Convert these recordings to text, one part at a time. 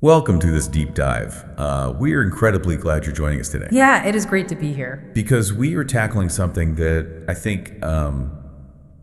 Welcome to this deep dive. We are incredibly glad you're joining us today Yeah, it is great to be here. because we are tackling something that I think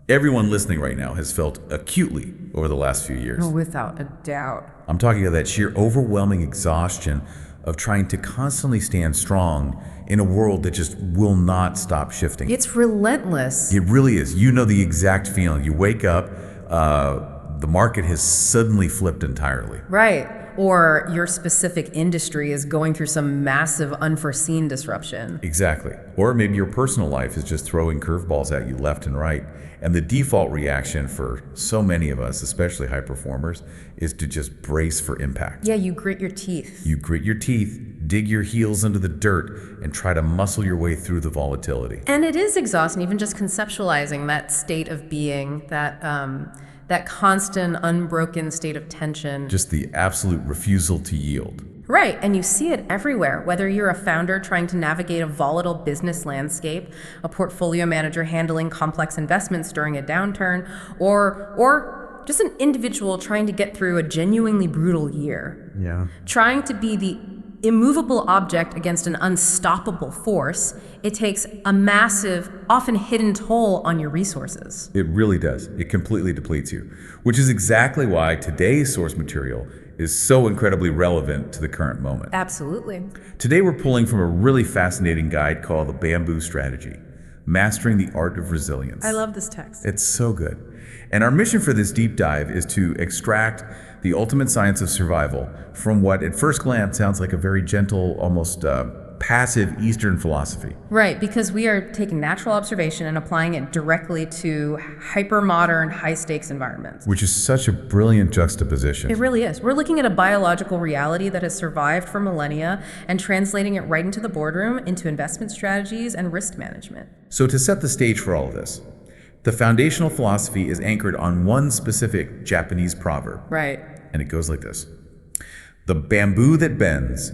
everyone listening right now has felt acutely over the last few years. Oh, without a doubt. I'm talking about that sheer overwhelming exhaustion of trying to constantly stand strong in a world that just will not stop shifting. It's relentless. It really is. You know the exact feeling. You wake up, the market has suddenly flipped entirely. Right. Or your specific industry is going through some massive unforeseen disruption. Exactly. Or maybe your personal life is just throwing curveballs at you left and right. And the default reaction for so many of us, especially high performers, is to just brace for impact. Yeah, you grit your teeth. You grit your teeth, dig your heels into the dirt, and try to muscle your way through the volatility. And it is exhausting, even just conceptualizing that state of being, that constant, unbroken state of tension. Just the absolute refusal to yield. Right, and you see it everywhere, whether you're a founder trying to navigate a volatile business landscape, a portfolio manager handling complex investments during a downturn, or just an individual trying to get through a genuinely brutal year. Yeah. Trying to be the immovable object against an unstoppable force, it takes a massive, often hidden toll on your resources. It really does. It completely depletes you, which is exactly why today's source material is so incredibly relevant to the current moment. Absolutely. Today we're pulling from a really fascinating guide called The Bamboo Strategy, Mastering the Art of Resilience. I love this text. It's so good. And our mission for this deep dive is to extract the ultimate science of survival from what at first glance sounds like a very gentle, almost passive Eastern philosophy. Right, because we are taking natural observation and applying it directly to hyper-modern, high-stakes environments. Which is such a brilliant juxtaposition. It really is. We're looking at a biological reality that has survived for millennia and translating it right into the boardroom, into investment strategies and risk management. So to set the stage for all of this, the foundational philosophy is anchored on one specific Japanese proverb. Right. And it goes like this. The bamboo that bends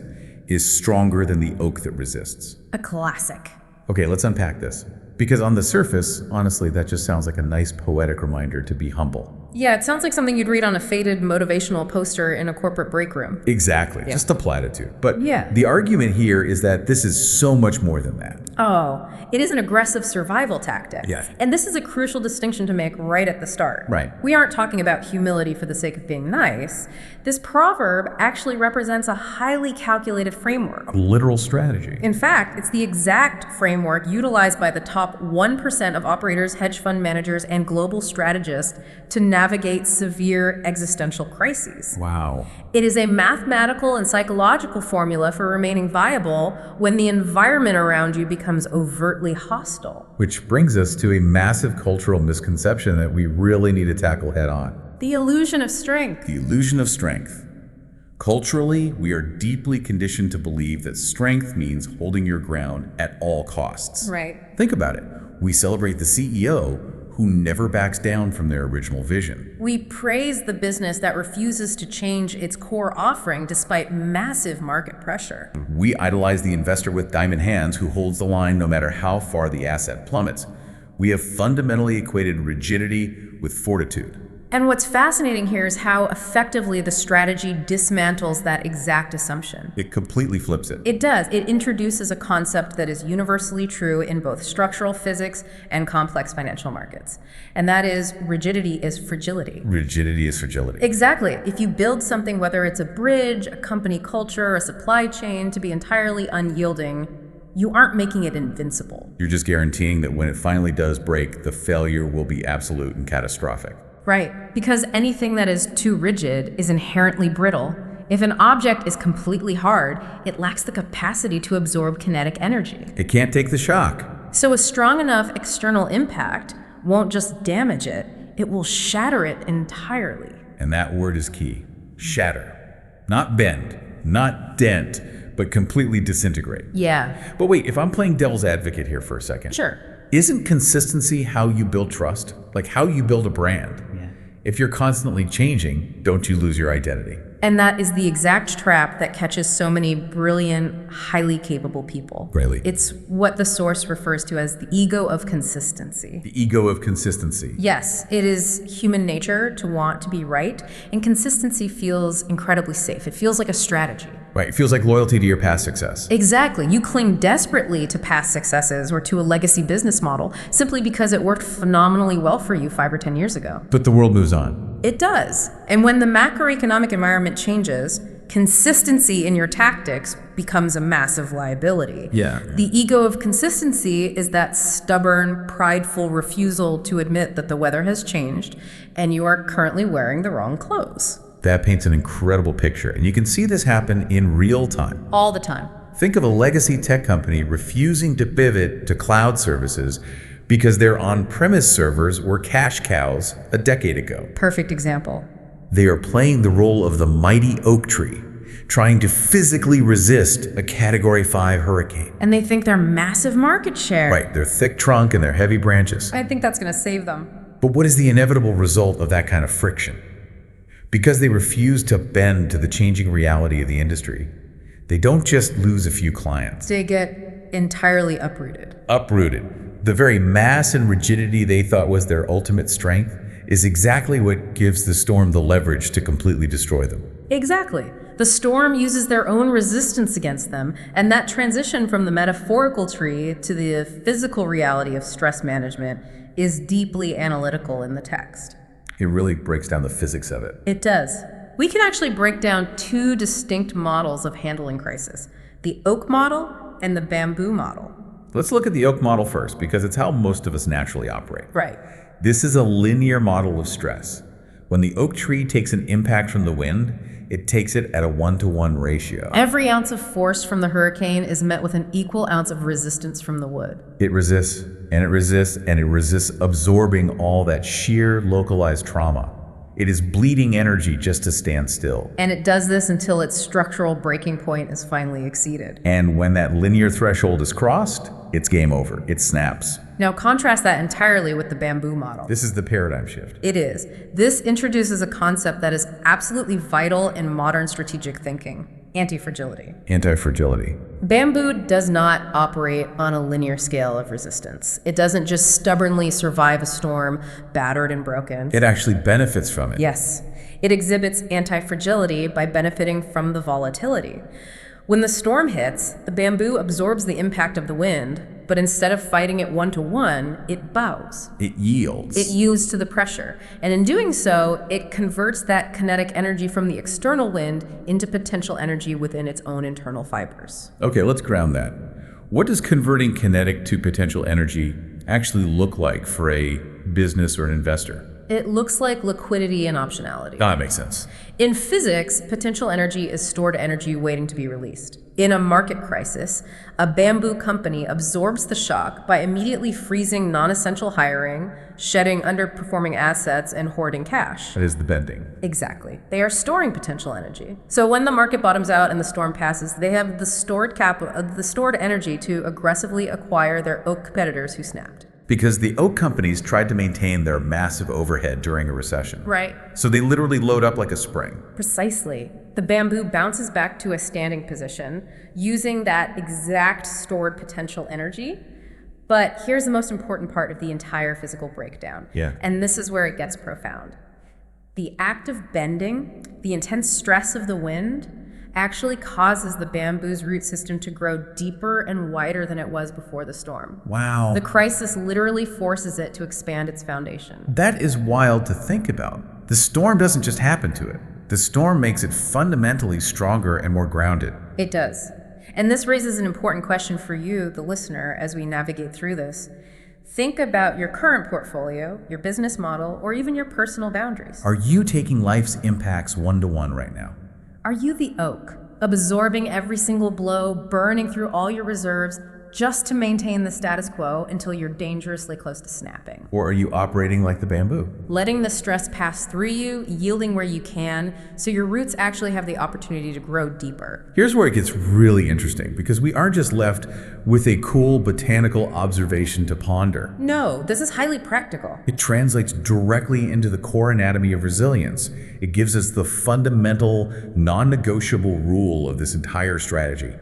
is stronger than the oak that resists. A classic. Okay, let's unpack this. Because on the surface, honestly, that just sounds like a nice poetic reminder to be humble. Yeah, it sounds like something you'd read on a faded motivational poster in a corporate break room. Exactly, just a platitude. But Yeah. the argument here is that this is so much more than that. Oh, it is an aggressive survival tactic. Yeah. And this is a crucial distinction to make right at the start. Right. We aren't talking about humility for the sake of being nice. This proverb actually represents a highly calculated framework. A literal strategy. In fact, it's the exact framework utilized by the top 1% of operators, hedge fund managers, and global strategists to navigate severe existential crises. Wow. It is a mathematical and psychological formula for remaining viable when the environment around you becomes overtly hostile. Which brings us to a massive cultural misconception that we really need to tackle head on. The illusion of strength. The illusion of strength. Culturally, we are deeply conditioned to believe that strength means holding your ground at all costs. Right. Think about it. We celebrate the CEO who never backs down from their original vision. We praise the business that refuses to change its core offering despite massive market pressure. We idolize the investor with diamond hands who holds the line no matter how far the asset plummets. We have fundamentally equated rigidity with fortitude. And what's fascinating here is how effectively the strategy dismantles that exact assumption. It completely flips it. It does. It introduces a concept that is universally true in both structural physics and complex financial markets. And that is rigidity is fragility. Rigidity is fragility. Exactly. If you build something, whether it's a bridge, a company culture, a supply chain, to be entirely unyielding, you aren't making it invincible. You're just guaranteeing that when it finally does break, the failure will be absolute and catastrophic. Right, because anything that is too rigid is inherently brittle. If an object is completely hard, it lacks the capacity to absorb kinetic energy. It can't take the shock. So a strong enough external impact won't just damage it, it will shatter it entirely. And that word is key. Shatter. Not bend, not dent, but completely disintegrate. Yeah. But wait, if I'm playing devil's advocate here for a second. Sure. Isn't consistency how you build trust? Like how you build a brand? Yeah. If you're constantly changing, don't you lose your identity? And that is the exact trap that catches so many brilliant, highly capable people. Greatly. It's what the source refers to as the ego of consistency. The ego of consistency. Yes, it is human nature to want to be right, and consistency feels incredibly safe. It feels like a strategy. Right. It feels like loyalty to your past success. Exactly. You cling desperately to past successes or to a legacy business model simply because it worked phenomenally well for you 5 or 10 years ago. But the world moves on. It does. And when the macroeconomic environment changes, consistency in your tactics becomes a massive liability. Yeah. The ego of consistency is that stubborn, prideful refusal to admit that the weather has changed and you are currently wearing the wrong clothes. That paints an incredible picture, and you can see this happen in real time. All the time. Think of a legacy tech company refusing to pivot to cloud services because their on-premise servers were cash cows a decade ago. Perfect example. They are playing the role of the mighty oak tree, trying to physically resist a Category 5 hurricane. And they think they're massive market share. Right, their thick trunk and their heavy branches. I think that's going to save them. But what is the inevitable result of that kind of friction? Because they refuse to bend to the changing reality of the industry, they don't just lose a few clients. They get entirely uprooted. Uprooted. The very mass and rigidity they thought was their ultimate strength is exactly what gives the storm the leverage to completely destroy them. Exactly. The storm uses their own resistance against them, and that transition from the metaphorical tree to the physical reality of stress management is deeply analytical in the text. It really breaks down the physics of it. It does. We can actually break down 2 distinct models of handling crisis, the oak model and the bamboo model. Let's look at the oak model first, because it's how most of us naturally operate. Right. This is a linear model of stress. When the oak tree takes an impact from the wind, it takes it at a 1-to-1 ratio. Every ounce of force from the hurricane is met with an equal ounce of resistance from the wood. It resists, and it resists, and it resists, absorbing all that sheer localized trauma. It is bleeding energy just to stand still. And it does this until its structural breaking point is finally exceeded. And when that linear threshold is crossed, it's game over. It snaps. Now contrast that entirely with the bamboo model. This is the paradigm shift. It is. This introduces a concept that is absolutely vital in modern strategic thinking: anti-fragility. Anti-fragility. Bamboo does not operate on a linear scale of resistance. It doesn't just stubbornly survive a storm, battered and broken. It actually benefits from it. Yes. It exhibits anti-fragility by benefiting from the volatility. When the storm hits, the bamboo absorbs the impact of the wind, but instead of fighting it 1-to-1, it bows. It yields. It yields to the pressure. And in doing so, it converts that kinetic energy from the external wind into potential energy within its own internal fibers. Okay, let's ground that. What does converting kinetic to potential energy actually look like for a business or an investor? It looks like liquidity and optionality. That makes sense. In physics, potential energy is stored energy waiting to be released. In a market crisis, a bamboo company absorbs the shock by immediately freezing non-essential hiring, shedding underperforming assets, and hoarding cash. That is the bending. Exactly. They are storing potential energy. So when the market bottoms out and the storm passes, they have the stored energy to aggressively acquire their oak competitors who snapped. Because the oak companies tried to maintain their massive overhead during a recession. Right. So they literally load up like a spring. Precisely. The bamboo bounces back to a standing position using that exact stored potential energy. But here's the most important part of the entire physical breakdown. Yeah. And this is where it gets profound. The act of bending, the intense stress of the wind, actually causes the bamboo's root system to grow deeper and wider than it was before the storm. Wow. The crisis literally forces it to expand its foundation. That is wild to think about. The storm doesn't just happen to it. The storm makes it fundamentally stronger and more grounded. It does. And this raises an important question for you, the listener, as we navigate through this. Think about your current portfolio, your business model, or even your personal boundaries. Are you taking life's impacts 1-to-1 right now? Are you the oak, absorbing every single blow, burning through all your reserves, just to maintain the status quo until you're dangerously close to snapping. Or are you operating like the bamboo? Letting the stress pass through you, yielding where you can, so your roots actually have the opportunity to grow deeper. Here's where it gets really interesting, because we aren't just left with a cool botanical observation to ponder. No, this is highly practical. It translates directly into the core anatomy of resilience. It gives us the fundamental, non-negotiable rule of this entire strategy.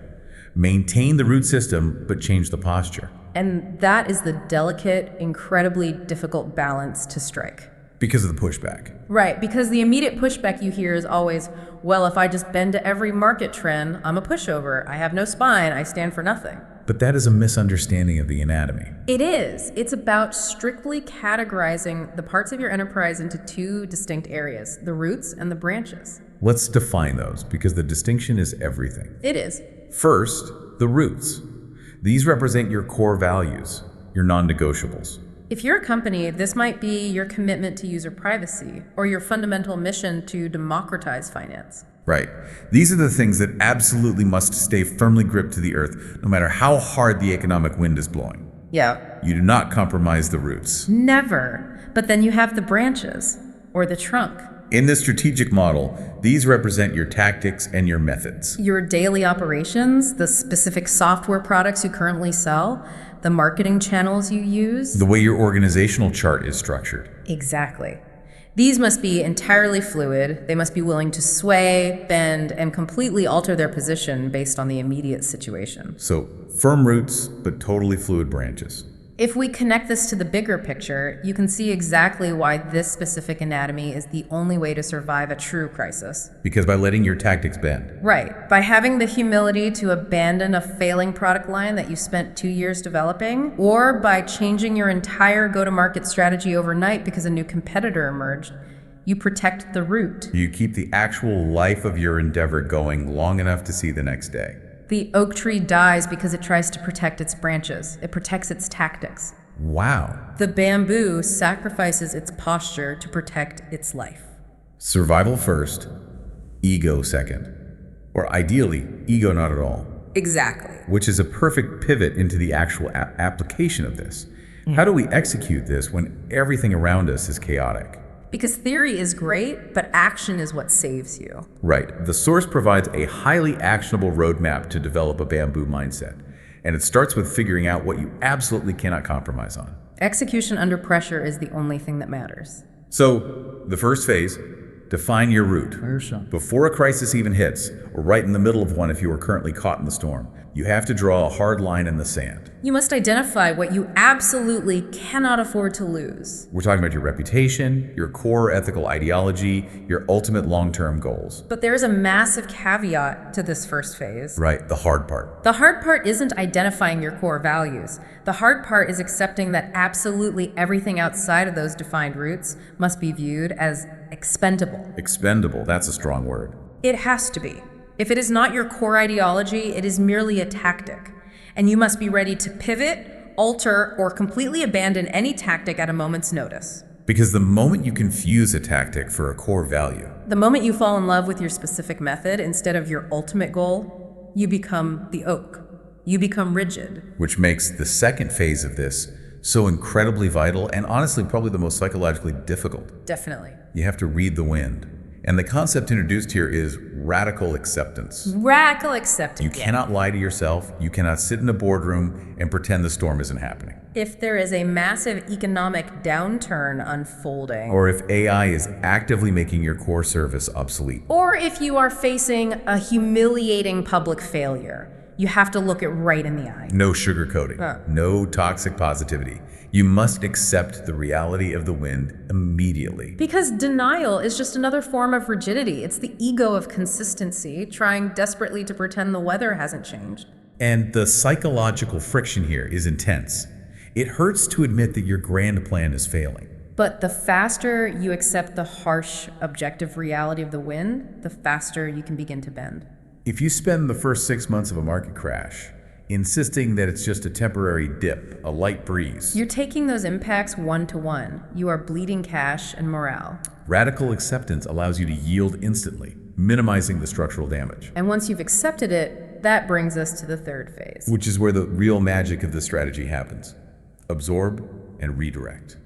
Maintain the root system, but change the posture. And that is the delicate, incredibly difficult balance to strike. Because of the pushback. Right, because the immediate pushback you hear is always, well, if I just bend to every market trend, I'm a pushover. I have no spine. I stand for nothing. But that is a misunderstanding of the anatomy. It is. It's about strictly categorizing the parts of your enterprise into two distinct areas, the roots and the branches. Let's define those, because the distinction is everything. It is. First, the roots. These represent your core values, your non-negotiables. If you're a company, this might be your commitment to user privacy or your fundamental mission to democratize finance. Right. These are the things that absolutely must stay firmly gripped to the earth, no matter how hard the economic wind is blowing. Yeah. You do not compromise the roots. Never. But then you have the branches or the trunk. In this strategic model, these represent your tactics and your methods. Your daily operations, the specific software products you currently sell, the marketing channels you use. The way your organizational chart is structured. Exactly. These must be entirely fluid. They must be willing to sway, bend, and completely alter their position based on the immediate situation. So, firm roots, but totally fluid branches. If we connect this to the bigger picture, you can see exactly why this specific anatomy is the only way to survive a true crisis. Because by letting your tactics bend. Right. By having the humility to abandon a failing product line that you spent 2 years developing, or by changing your entire go-to-market strategy overnight because a new competitor emerged, you protect the root. You keep the actual life of your endeavor going long enough to see the next day. The oak tree dies because it tries to protect its branches. It protects its tactics. Wow. The bamboo sacrifices its posture to protect its life. Survival first, ego second. Or ideally, ego not at all. Exactly. Which is a perfect pivot into the actual application of this. How do we execute this when everything around us is chaotic? Because theory is great, but action is what saves you. Right. The source provides a highly actionable roadmap to develop a bamboo mindset. And it starts with figuring out what you absolutely cannot compromise on. Execution under pressure is the only thing that matters. So, the first phase, define your route. Before a crisis even hits, or right in the middle of one if you are currently caught in the storm, you have to draw a hard line in the sand. You must identify what you absolutely cannot afford to lose. We're talking about your reputation, your core ethical ideology, your ultimate long-term goals. But there is a massive caveat to this first phase. Right, the hard part. The hard part isn't identifying your core values. The hard part is accepting that absolutely everything outside of those defined routes must be viewed as expendable. Expendable, that's a strong word. It has to be. If it is not your core ideology, it is merely a tactic. And you must be ready to pivot, alter, or completely abandon any tactic at a moment's notice. Because the moment you confuse a tactic for a core value, the moment you fall in love with your specific method instead of your ultimate goal, you become the oak. You become rigid. Which makes the second phase of this so incredibly vital and honestly probably the most psychologically difficult. Definitely. You have to read the wind. And the concept introduced here is radical acceptance. Radical acceptance. You cannot lie to yourself. You cannot sit in a boardroom and pretend the storm isn't happening. If there is a massive economic downturn unfolding, or if AI is actively making your core service obsolete, or if you are facing a humiliating public failure, you have to look it right in the eye. No sugarcoating, no toxic positivity. You must accept the reality of the wind immediately. Because denial is just another form of rigidity. It's the ego of consistency, trying desperately to pretend the weather hasn't changed. And the psychological friction here is intense. It hurts to admit that your grand plan is failing. But the faster you accept the harsh, objective reality of the wind, the faster you can begin to bend. If you spend the first 6 months of a market crash insisting that it's just a temporary dip, a light breeze, you're taking those impacts one-to-one. You are bleeding cash and morale. Radical acceptance allows you to yield instantly, minimizing the structural damage. And once you've accepted it, That brings us to the third phase. Which is where the real magic of the strategy happens. Absorb and redirect.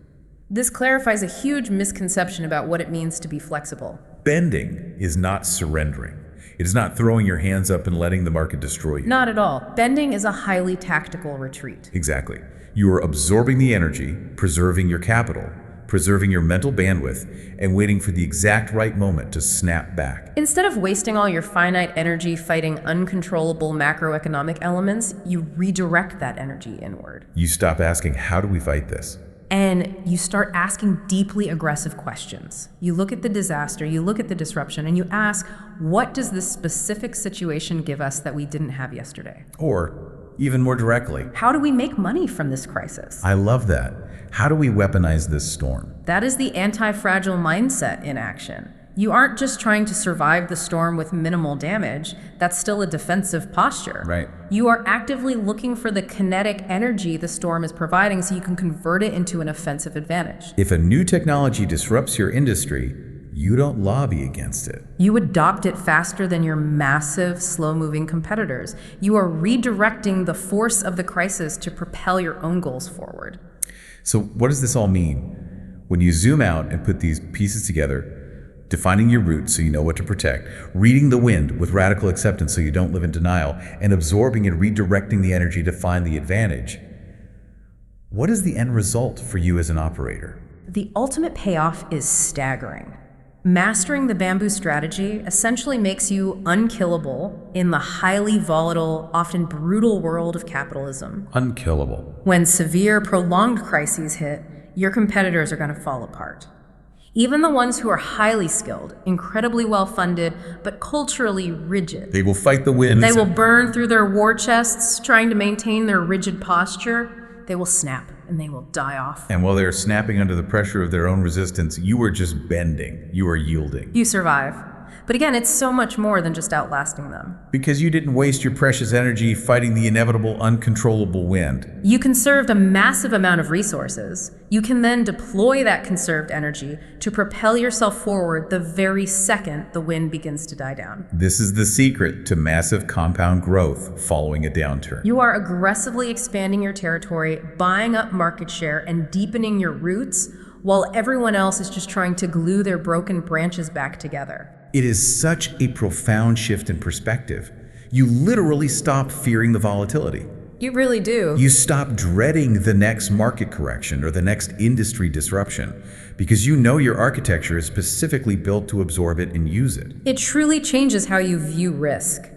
This clarifies a huge misconception about what it means to be flexible. Bending is not surrendering. It is not throwing your hands up and letting the market destroy you. Not at all. Bending is a highly tactical retreat. Exactly. You are absorbing the energy, preserving your capital, preserving your mental bandwidth, and waiting for the exact right moment to snap back. Instead of wasting all your finite energy fighting uncontrollable macroeconomic elements, you redirect that energy inward. You stop asking, how do we fight this? And you start asking deeply aggressive questions. You look at the disaster, you look at the disruption, and you ask, what does this specific situation give us that we didn't have yesterday? Or, even more directly, how do we make money from this crisis? I love that. How do we weaponize this storm? That is the anti-fragile mindset in action. You aren't just trying to survive the storm with minimal damage. That's still a defensive posture. Right. You are actively looking for the kinetic energy the storm is providing so you can convert it into an offensive advantage. If a new technology disrupts your industry, you don't lobby against it. You adopt it faster than your massive, slow-moving competitors. You are redirecting the force of the crisis to propel your own goals forward. So what does this all mean? When you zoom out and put these pieces together, defining your roots so you know what to protect, reading the wind with radical acceptance so you don't live in denial, and absorbing and redirecting the energy to find the advantage, what is the end result for you as an operator? The ultimate payoff is staggering. Mastering the bamboo strategy essentially makes you unkillable in the highly volatile, often brutal world of capitalism. Unkillable. When severe, prolonged crises hit, your competitors are going to fall apart. Even the ones who are highly skilled, incredibly well-funded, but culturally rigid. They will fight the winds. They will burn through their war chests trying to maintain their rigid posture. They will snap and they will die off. And while they're snapping under the pressure of their own resistance, you are just bending. You are yielding. You survive. But again, it's so much more than just outlasting them. Because you didn't waste your precious energy fighting the inevitable, uncontrollable wind. You conserved a massive amount of resources. You can then deploy that conserved energy to propel yourself forward the very second the wind begins to die down. This is the secret to massive compound growth following a downturn. You are aggressively expanding your territory, buying up market share, and deepening your roots, while everyone else is just trying to glue their broken branches back together. It is such a profound shift in perspective. You literally stop fearing the volatility. You really do. You stop dreading the next market correction or the next industry disruption because you know your architecture is specifically built to absorb it and use it. It truly changes how you view risk.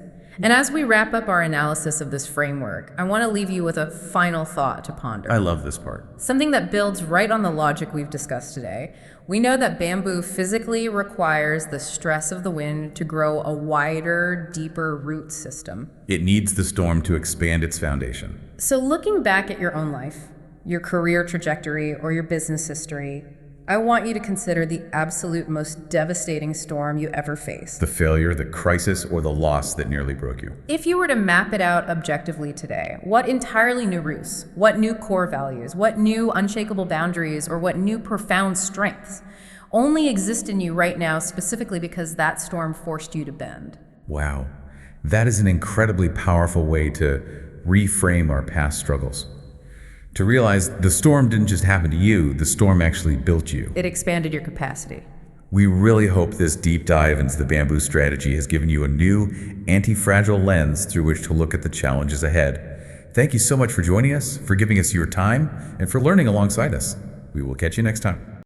And as we wrap up our analysis of this framework, I want to leave you with a final thought to ponder. I love this part. Something that builds right on the logic we've discussed today. We know that bamboo physically requires the stress of the wind to grow a wider, deeper root system. It needs the storm to expand its foundation. So looking back at your own life, your career trajectory, or your business history, I want you to consider the absolute most devastating storm you ever faced. The failure, the crisis, or the loss that nearly broke you. If you were to map it out objectively today, what entirely new roots, what new core values, what new unshakable boundaries, or what new profound strengths only exist in you right now specifically because that storm forced you to bend? Wow, that is an incredibly powerful way to reframe our past struggles. To realize the storm didn't just happen to you, the storm actually built you. It expanded your capacity. We really hope this deep dive into the bamboo strategy has given you a new anti-fragile lens through which to look at the challenges ahead. Thank you so much for joining us, for giving us your time, and for learning alongside us. We will catch you next time.